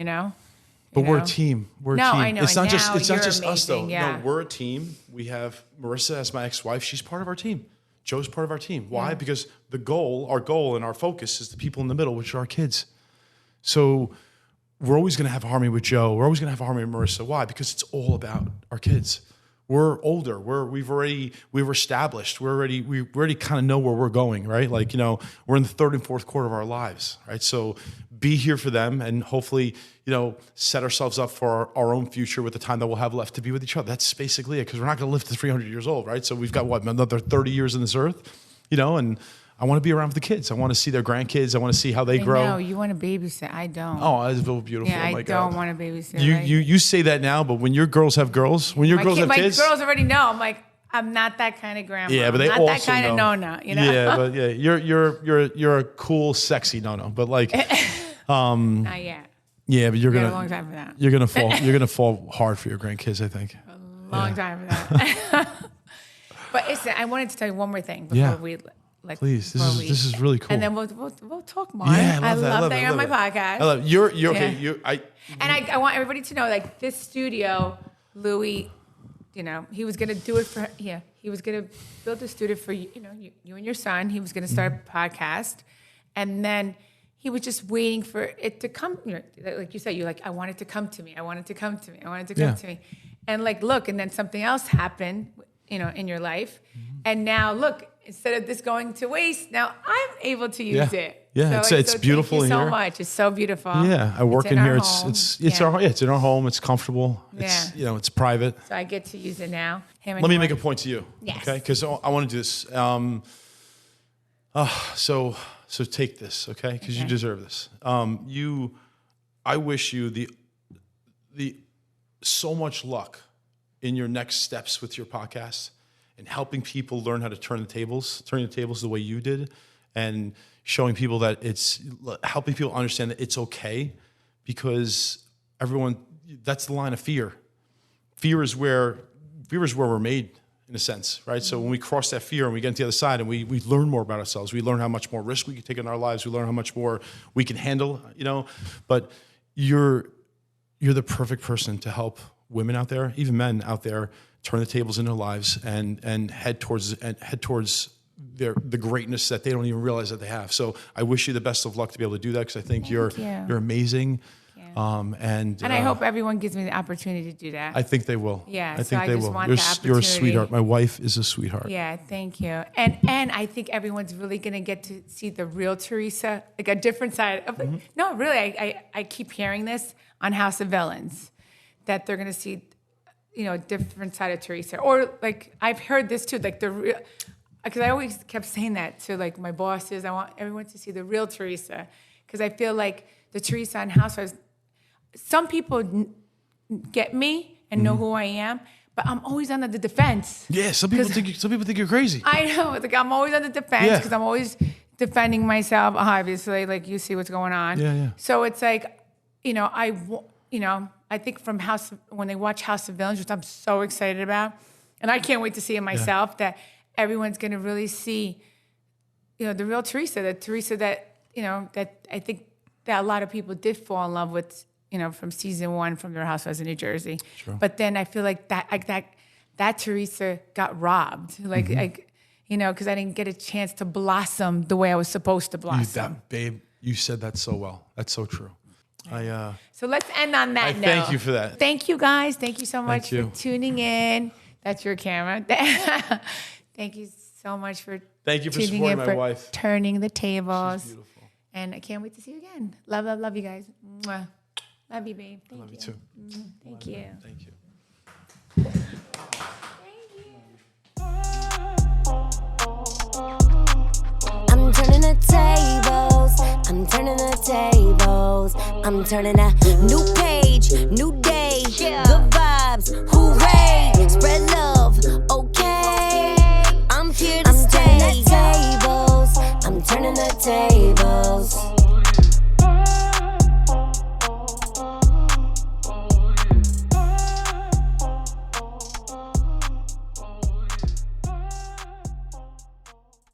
But we're a team. We're a team. I know. It's not just amazing, us though. Yeah. No, we're a team. We have Marissa as my ex-wife. She's part of our team. Joe's part of our team. Why? Yeah. Because our goal and our focus is the people in the middle, which are our kids. So we're always going to have harmony with Joe. We're always going to have harmony with Marissa. Why? Because it's all about our kids. We're older. We're established. We already kind of know where we're going, right? We're in the third and fourth quarter of our lives, right? So be here for them and hopefully, set ourselves up for our own future with the time that we'll have left to be with each other. That's basically it, because we're not going to live to 300 years old, right? So we've got another 30 years on this earth, and I want to be around with the kids. I want to see their grandkids. I want to see how they grow. No, you want to babysit. I don't. Oh, it's so beautiful. Yeah, oh my I God. don't want to babysit. You say that now, but when your girls have girls, my kids, girls already know. I'm like, I'm not that kind of grandma. Yeah, but they I'm also not that kind of no-no. Yeah, but you're a cool, sexy no-no. But not yet. Yeah, but you're We got gonna a long time for that. You're gonna fall hard for your grandkids, I think. Long time for that. But listen, I wanted to tell you one more thing before we. Please, this is really cool. And then we'll talk more. Yeah, I love that you're on my it. podcast. I love it. You're okay. I want everybody to know, this studio, Louie, he was gonna do it for he was gonna build a studio for you and your son. He was gonna start a podcast, and then he was just waiting for it to come. Like you said, you're like, I want it to come to me. I want it to come to me. I want it to come to me. And look, and then something else happened, in your life, and now look. Instead of this going to waste, now I'm able to use it. Yeah, so it's beautiful thank you here. so much. It's so beautiful. Yeah, I work in here. It's in our home. It's comfortable. Yeah. It's private. So I get to use it now. Let me make a point to you. Yes. Okay, because I want to do this. So take this, okay? Because you deserve this. I wish you the so much luck in your next steps with your podcast. And helping people learn how to turning the tables the way you did, and showing people that helping people understand that it's okay, because that's the line of fear. Fear is where we're made, in a sense, right? So when we cross that fear and we get to the other side and we learn more about ourselves, we learn how much more risk we can take in our lives, we learn how much more we can handle, but you're the perfect person to help women out there, even men out there, turn the tables in their lives and head towards the greatness that they don't even realize that they have. So I wish you the best of luck to be able to do that, because I think you're amazing. And I hope everyone gives me the opportunity to do that. I think they will. Yeah, I think they will. Want You're a sweetheart. My wife is a sweetheart. Yeah, thank you. And I think everyone's really gonna get to see the real Teresa, like a different side of No, really, I keep hearing this on House of Villains, that they're gonna see a different side of Teresa. Or I've heard this too, because I always kept saying that to my bosses. I want everyone to see the real Teresa, because I feel like the Teresa on Housewives, some people get me and know who I am, but I'm always on the defense. Yeah, some people think you're crazy. I know, I'm always on the defense because I'm always defending myself. Obviously, you see what's going on. Yeah. So it's I think when they watch House of Villains, which I'm so excited about, and I can't wait to see it myself, that everyone's going to really see, the real Teresa, the Teresa that, that I think that a lot of people did fall in love with, from season 1 from their Housewives in New Jersey. Sure. But then I feel like that Teresa got robbed, because I didn't get a chance to blossom the way I was supposed to blossom. Babe, you said that so well. That's so true. So let's end on that note. Thank you for that. Thank you, guys. Thank you so much you. for tuning in. That's your camera. Thank you so much for Thank you for tuning supporting in, my for wife. turning the tables. She's beautiful. And I can't wait to see you again. Love, love, love you guys. Mwah. Love you, babe. Thank Love you you. too. Thank you. Thank you. I'm turning the tables. I'm turning the tables. I'm turning a new page, new day. Good vibes, hooray. Spread love, okay. I'm here to stay. I'm turning the tables. I'm turning the tables.